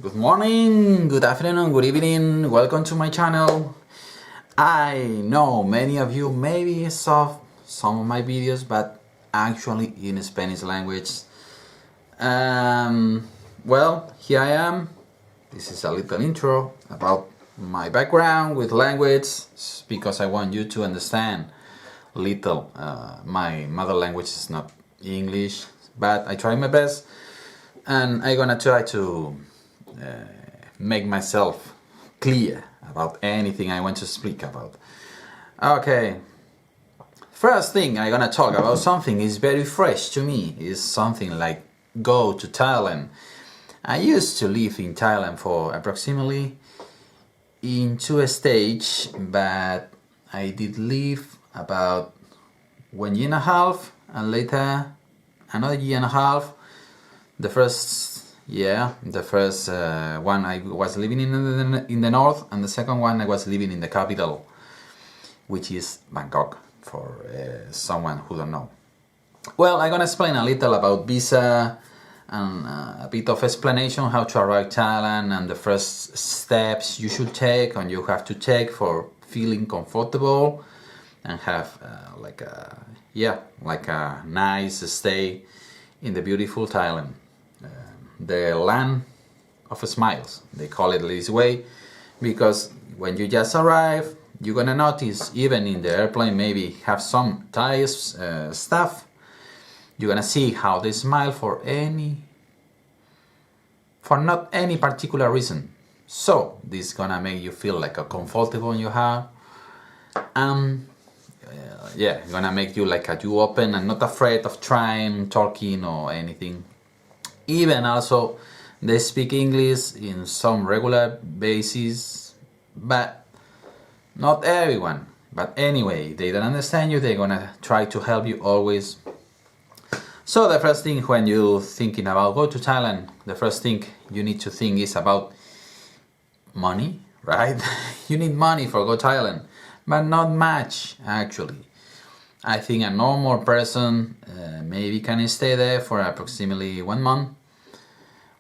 Good morning, good afternoon, good evening, welcome to my channel. I know many of you maybe saw some of my videos, but actually in Spanish language. Well, here I am. This is a little intro about my background with language, because I want you to understand little. My mother language is not English, but I try my best, and I'm gonna try to make myself clear about anything I want to speak about. Okay, first thing I'm gonna talk about something is very fresh to me, is something like go to Thailand. I used to live in Thailand for approximately in 2 stages, but I did live about 1 year and a half, and later another year and a half. The first one I was living in the north, and the second one I was living in the capital, which is Bangkok, for someone who don't know. Well, I'm gonna explain a little about visa and a bit of explanation how to arrive Thailand and the first steps you should take and you have to take for feeling comfortable and have like a nice stay in the beautiful Thailand. The land of smiles, they call it this way, because when you just arrive, you're gonna notice, even in the airplane, maybe have some Thai stuff. You're gonna see how they smile for not any particular reason. So this is gonna make you feel like a comfortable in your heart, gonna make you like you open and not afraid of trying, talking or anything. Even also, they speak English in some regular basis, but not everyone. But anyway, they don't understand you, they're gonna try to help you always. So the first thing when you're thinking about go to Thailand, the first thing you need to think is about money, right? You need money for go to Thailand, but not much actually. I think a normal person maybe can stay there for approximately 1 month.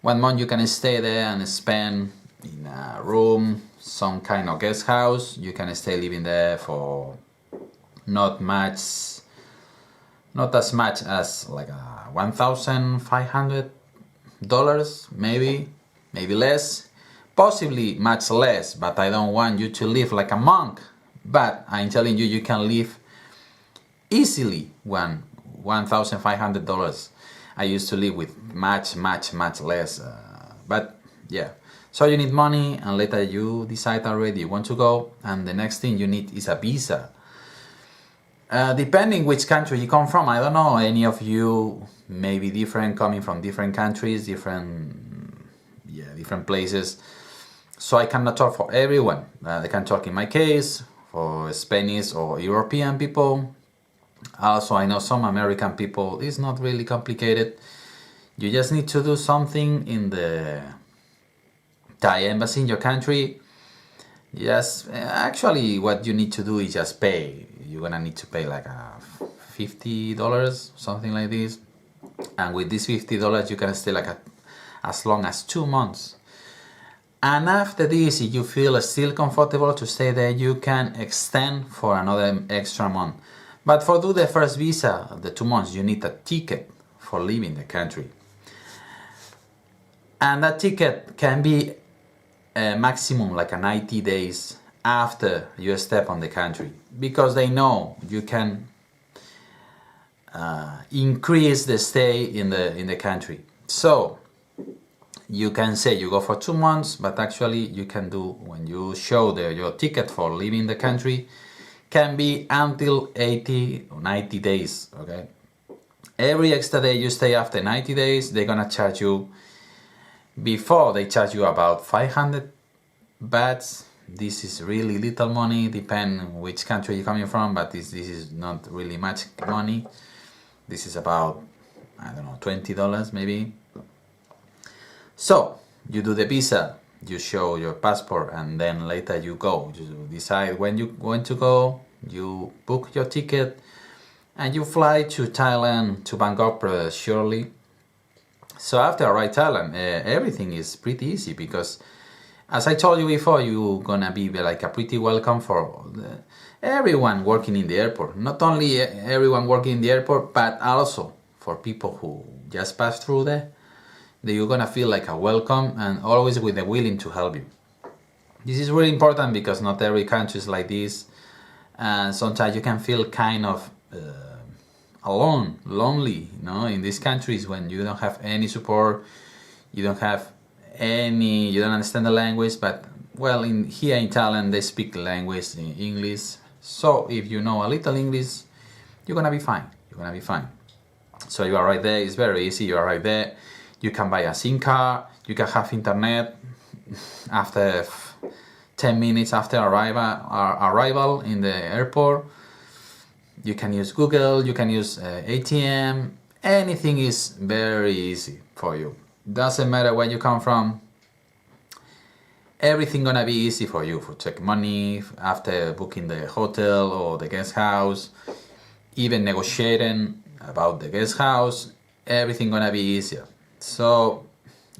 1 month you can stay there and spend in a room, some kind of guest house. You can stay living there for not as much as like $1,500, maybe less, possibly much less, but I don't want you to live like a monk. But I'm telling you, you can live easily $1,500. I used to live with much less, but yeah. So you need money, and later you decide already you want to go, and the next thing you need is a visa. Depending which country you come from, I don't know, any of you may be different, coming from different countries, different places. So I cannot talk for everyone. I can talk in my case for Spanish or European people. Also, I know some American people. It's not really complicated. You just need to do something in the Thai embassy in your country. Yes, actually, what you need to do is just pay. You're gonna need to pay like $50, something like this. And with this $50, you can stay like as long as 2 months. And after this, if you feel still comfortable to stay there, you can extend for another extra month. But for do the first visa, the 2 months, you need a ticket for leaving the country. And that ticket can be a maximum like 90 days after you step on the country, because they know you can increase the stay in the country. So you can say you go for 2 months, but actually you can do, when you show your ticket for leaving the country, can be until 80 or 90 days, okay? Every extra day you stay after 90 days, they're gonna charge you. Before, they charge you about 500 bahts. This is really little money, depend which country you're coming from, but this is not really much money. This is about, I don't know, $20 maybe. So, you do the visa, you show your passport, and then later you go. You decide when you want to go, you book your ticket, and you fly to Thailand, to Bangkok surely. So after I arrive Thailand, everything is pretty easy because, as I told you before, you're gonna be like a pretty welcome for everyone working in the airport. Not only everyone working in the airport, but also for people who just pass through there. That you're gonna feel like a welcome and always with the willing to help you. This is really important because not every country is like this, and sometimes you can feel kind of alone, lonely, in these countries when you don't have any support, you don't understand the language. But well, here in Thailand they speak the language in English, so if you know a little English, you're gonna be fine. So you are right there. It's very easy. You are right there. You can buy a SIM card. You can have internet after 10 minutes after arrival in the airport. You can use Google, you can use ATM. Anything is very easy for you. Doesn't matter where you come from. Everything gonna be easy for you for take money after booking the hotel or the guest house, even negotiating about the guest house. Everything gonna be easier. So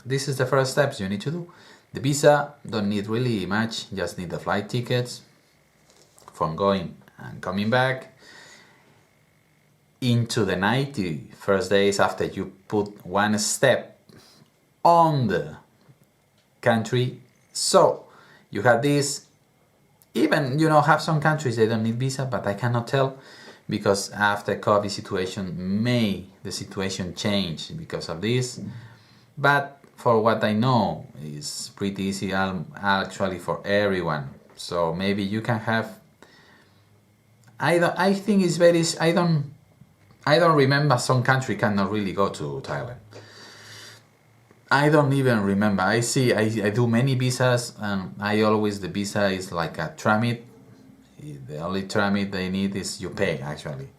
this is the first steps you need to do. The visa don't need really much, just need the flight tickets from going and coming back. Into the 90 first days after you put one step on the country. So you have this. Even have some countries they don't need visa, but I cannot tell because after COVID situation the situation change because of this. But for what I know, it's pretty easy actually for everyone. So maybe you can have. I think it's very. I don't remember some country cannot really go to Thailand. I don't even remember. I do many visas, and the visa is like a tramit. The only tramit they need is you pay actually.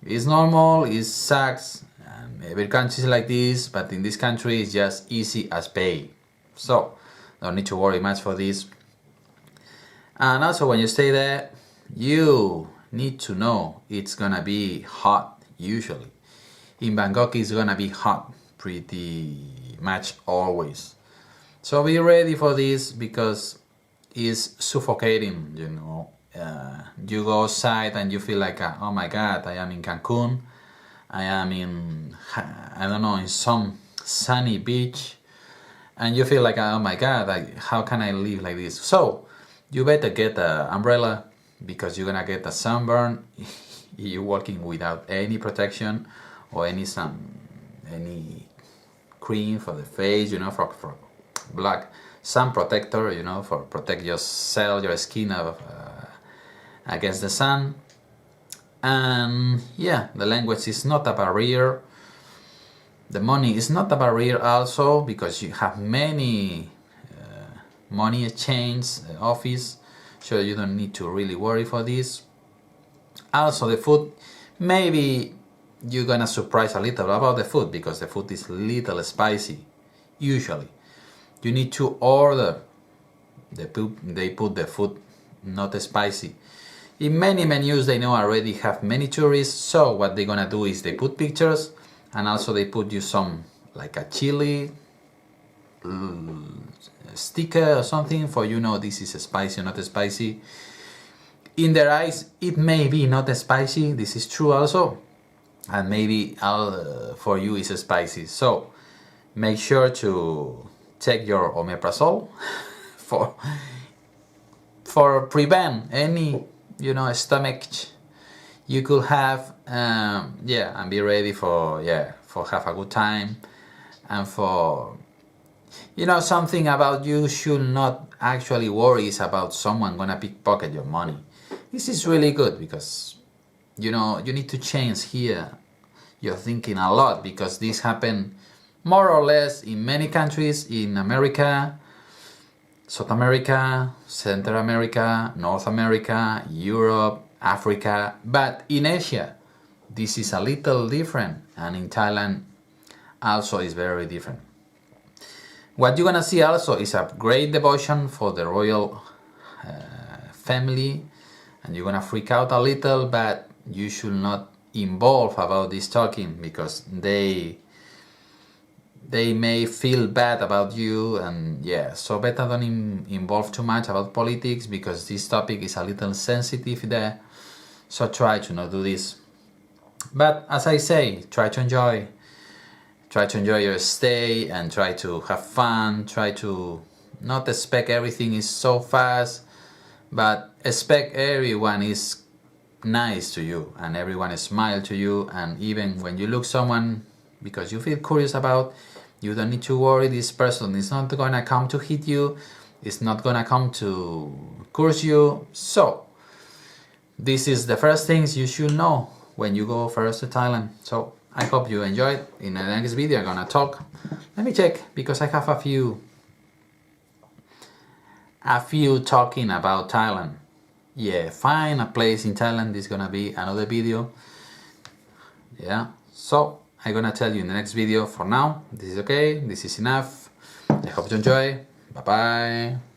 It's normal, it sucks, and every country is like this, but in this country it's just easy as pay. So don't need to worry much for this. And also when you stay there, you need to know it's gonna be hot. Usually in Bangkok it's gonna be hot pretty much always, so be ready for this because it's suffocating. You go outside and you feel like oh my god, I am in Cancun, I am in in some sunny beach, and you feel like oh my god, how can I live like this? So you better get an umbrella because you're gonna get a sunburn. You're walking without any protection or any cream for the face, for black sun protector, for protect your skin against the sun. And yeah, the language is not a barrier. The money is not a barrier also because you have many money exchange office, so you don't need to really worry for this. Also the food, maybe you're gonna surprise a little about the food because the food is little spicy. Usually you need to order they put the food not spicy. In many menus they know already have many tourists, so what they're gonna do is they put pictures and also they put you some like a chili sticker or something for this is spicy or not spicy. In their eyes, it may be not spicy. This is true also, and maybe for you is spicy. So make sure to take your omeprazole for prevent any stomach you could have. And be ready for have a good time, and for something about you should not actually worry is about someone gonna pickpocket your money. This is really good because you need to change here your thinking a lot because this happened more or less in many countries in America, South America, Central America, North America, Europe, Africa, but in Asia this is a little different, and in Thailand also is very different. What you're gonna see also is a great devotion for the royal family, and you're gonna freak out a little, but you should not involve about this talking because they they may feel bad about you, and yeah, so better don't involve too much about politics, because this topic is a little sensitive there, so try to not do this. But as I say, try to enjoy your stay and try to have fun. Try to not expect everything is so fast, but expect everyone is nice to you and everyone smile to you, and even when you look someone because you feel curious about, you don't need to worry. This person is not gonna come to hit you, it's not gonna come to curse you. So this is the first things you should know when you go first to Thailand. So I hope you enjoyed. In the next video I'm gonna talk, let me check, because I have a few talking about Thailand. Yeah, find a place in Thailand. This is gonna be another video. Yeah, so I'm gonna tell you in the next video. For now, this is okay, this is enough. I hope you enjoy. Bye bye.